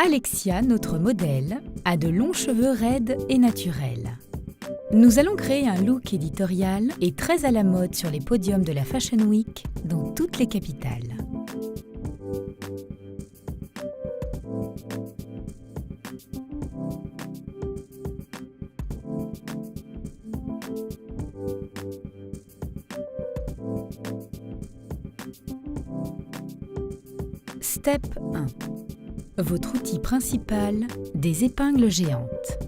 Alexia, notre modèle, a de longs cheveux raides et naturels. Nous allons créer un look éditorial et très à la mode sur les podiums de la Fashion Week dans toutes les capitales. Step 1. Votre outil principal, des épingles géantes.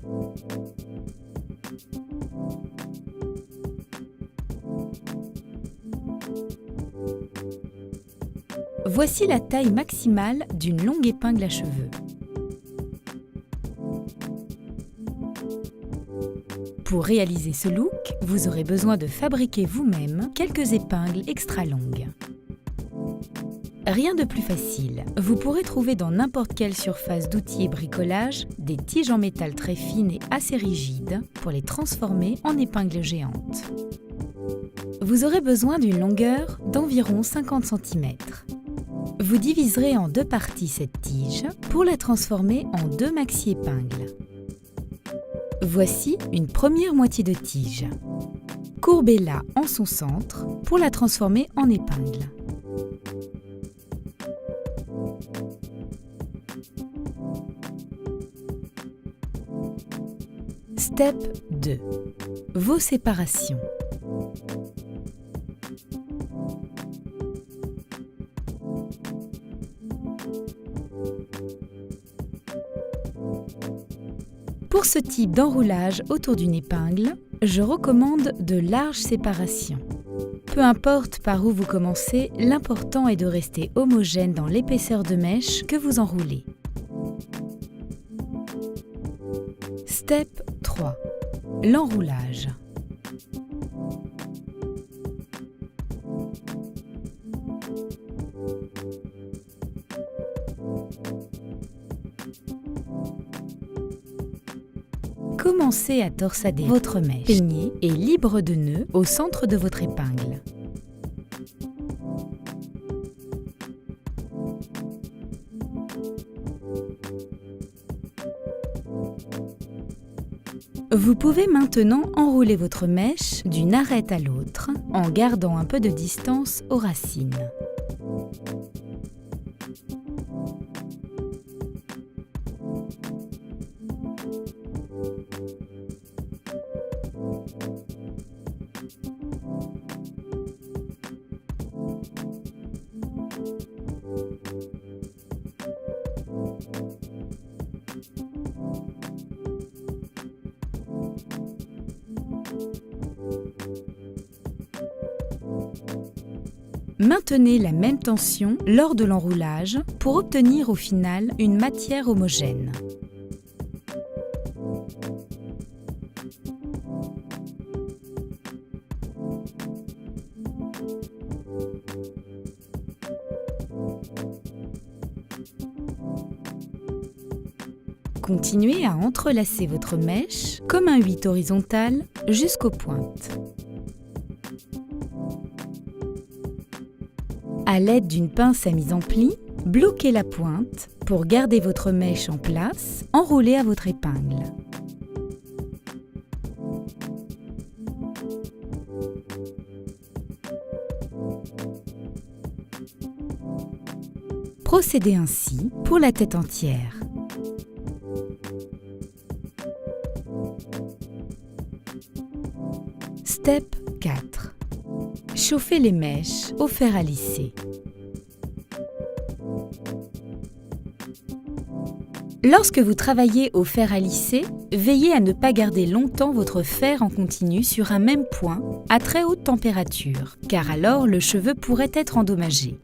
Voici la taille maximale d'une longue épingle à cheveux. Pour réaliser ce look, vous aurez besoin de fabriquer vous-même quelques épingles extra longues. Rien de plus facile, vous pourrez trouver dans n'importe quelle surface d'outils et bricolage des tiges en métal très fines et assez rigides pour les transformer en épingles géantes. Vous aurez besoin d'une longueur d'environ 50 cm. Vous diviserez en deux parties cette tige pour la transformer en deux maxi-épingles. Voici une première moitié de tige. Courbez-la en son centre pour la transformer en épingle. Step 2. Vos séparations. Pour ce type d'enroulage autour d'une épingle, je recommande de larges séparations. Peu importe par où vous commencez, l'important est de rester homogène dans l'épaisseur de mèche que vous enroulez. Step 3. L'enroulage. Commencez à torsader votre mèche peignée et libre de nœuds au centre de votre épingle. Vous pouvez maintenant enrouler votre mèche d'une arête à l'autre en gardant un peu de distance aux racines. Maintenez la même tension lors de l'enroulage pour obtenir au final une matière homogène. Continuez à entrelacer votre mèche comme un 8 horizontal jusqu'aux pointes. À l'aide d'une pince à mise en pli, bloquez la pointe pour garder votre mèche en place, enroulée à votre épingle. Procédez ainsi pour la tête entière. Step 4. Chauffez les mèches au fer à lisser. Lorsque vous travaillez au fer à lisser, veillez à ne pas garder longtemps votre fer en continu sur un même point à très haute température, car alors le cheveu pourrait être endommagé.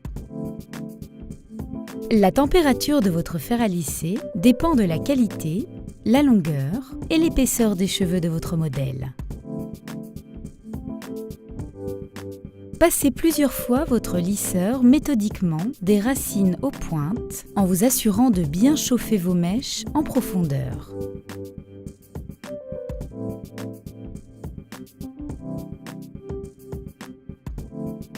La température de votre fer à lisser dépend de la qualité, la longueur et l'épaisseur des cheveux de votre modèle. Passez plusieurs fois votre lisseur méthodiquement des racines aux pointes en vous assurant de bien chauffer vos mèches en profondeur.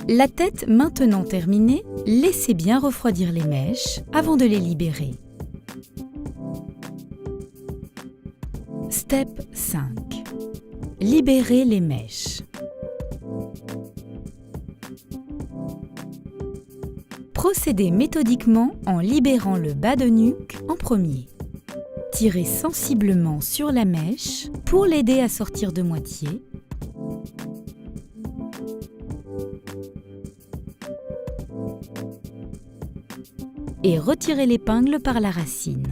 La tête maintenant terminée, laissez bien refroidir les mèches avant de les libérer. Step 5. Libérez les mèches. Procédez méthodiquement en libérant le bas de nuque en premier. Tirez sensiblement sur la mèche pour l'aider à sortir de moitié. Et retirez l'épingle par la racine.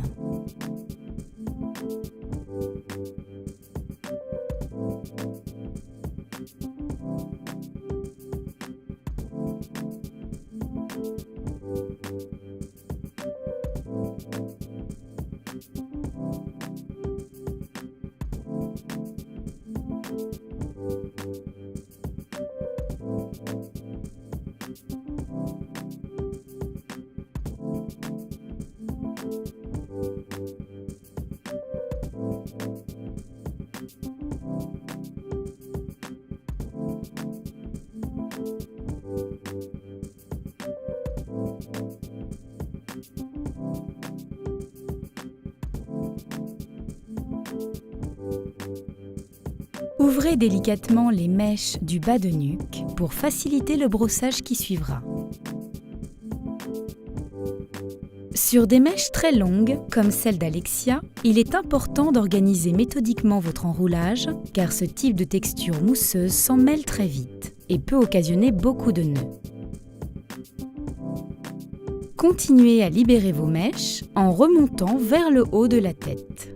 Ouvrez délicatement les mèches du bas de nuque pour faciliter le brossage qui suivra. Sur des mèches très longues, comme celle d'Alexia, il est important d'organiser méthodiquement votre enroulage, car ce type de texture mousseuse s'en mêle très vite et peut occasionner beaucoup de nœuds. Continuez à libérer vos mèches en remontant vers le haut de la tête.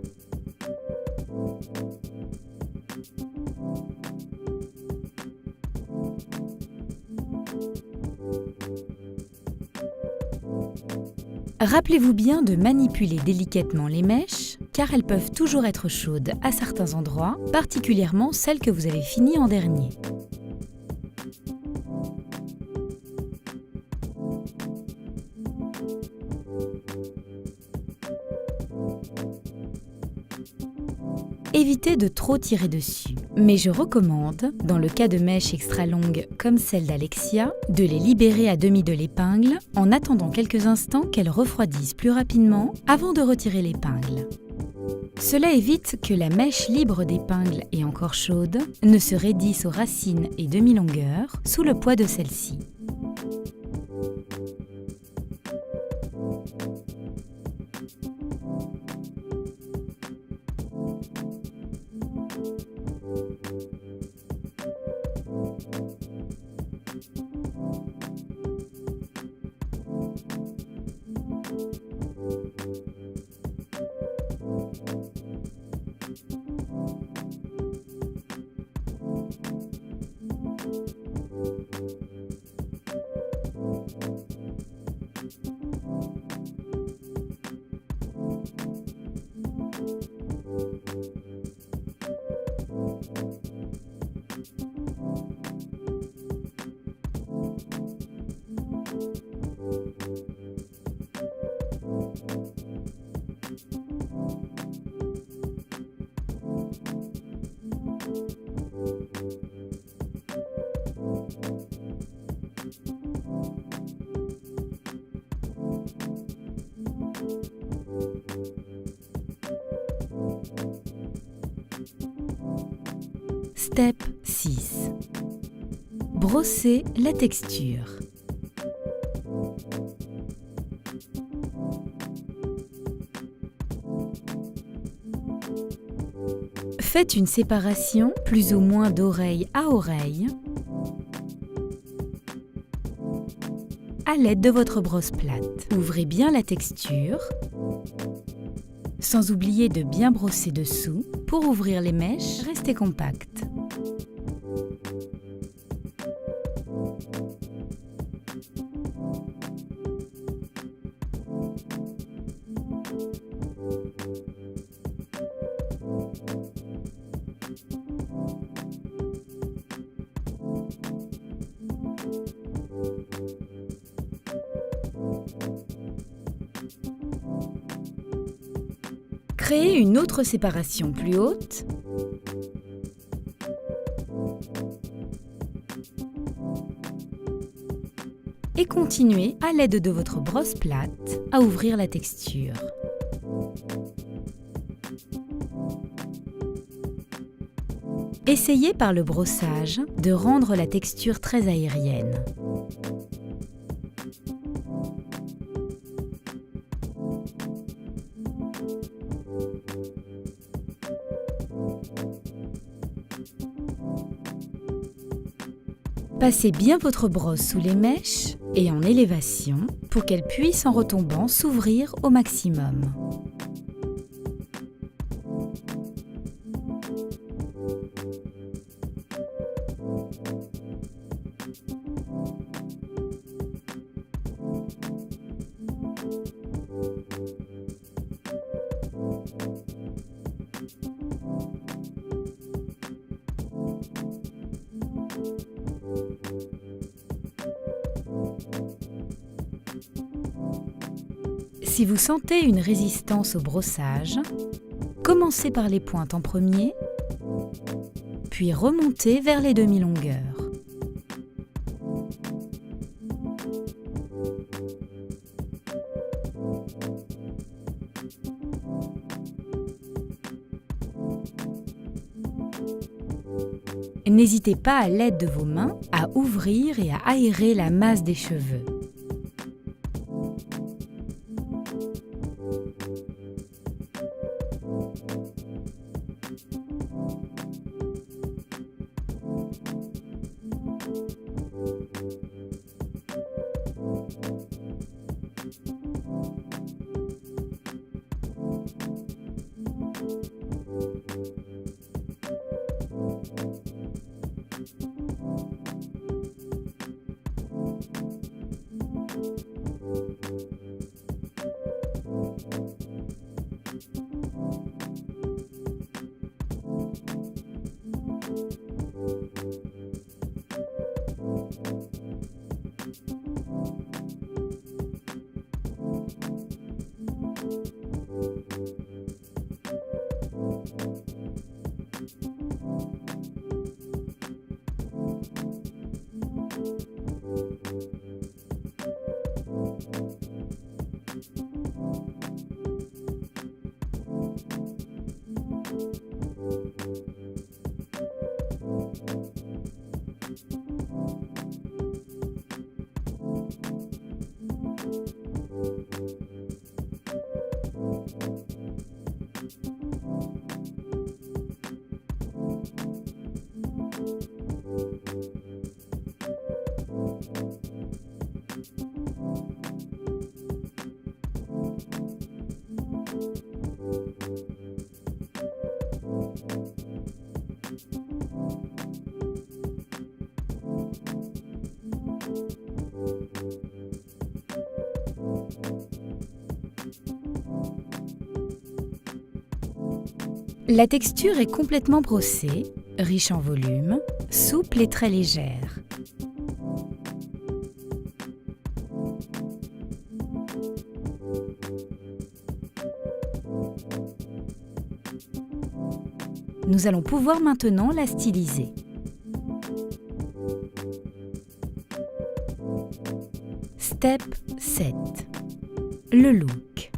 Rappelez-vous bien de manipuler délicatement les mèches, car elles peuvent toujours être chaudes à certains endroits, particulièrement celles que vous avez finies en dernier. Évitez de trop tirer dessus, mais je recommande, dans le cas de mèches extra longues comme celle d'Alexia, de les libérer à demi de l'épingle en attendant quelques instants qu'elles refroidissent plus rapidement avant de retirer l'épingle. Cela évite que la mèche libre d'épingle et encore chaude ne se raidisse aux racines et demi-longueurs sous le poids de celle-ci. Step 6. Brossez la texture. Faites une séparation plus ou moins d'oreille à oreille à l'aide de votre brosse plate. Ouvrez bien la texture, sans oublier de bien brosser dessous. Pour ouvrir les mèches, restez compact. Créez une autre séparation plus haute et continuez à l'aide de votre brosse plate à ouvrir la texture. Essayez par le brossage de rendre la texture très aérienne. Passez bien votre brosse sous les mèches et en élévation pour qu'elle puisse en retombant s'ouvrir au maximum. Si vous sentez une résistance au brossage, commencez par les pointes en premier, puis remontez vers les demi-longueurs. N'hésitez pas à l'aide de vos mains à ouvrir et à aérer la masse des cheveux. La texture est complètement brossée, riche en volume, souple et très légère. Nous allons pouvoir maintenant la styliser. Step 7. Le look.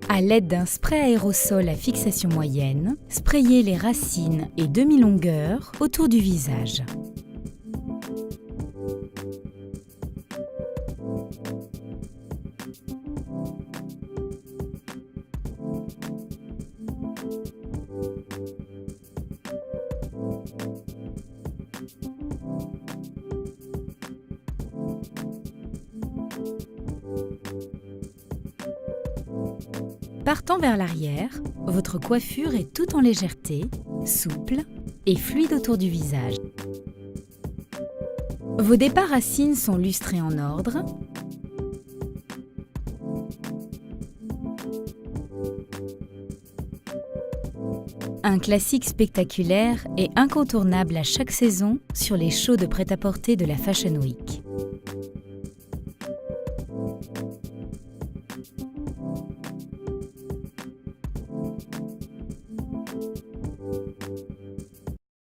À l'aide d'un spray aérosol à fixation moyenne, sprayez les racines et demi-longueurs autour du visage. Partant vers l'arrière, votre coiffure est tout en légèreté, souple et fluide autour du visage. Vos départs racines sont lustrés en ordre. Un classique spectaculaire et incontournable à chaque saison sur les shows de prêt-à-porter de la Fashion Week.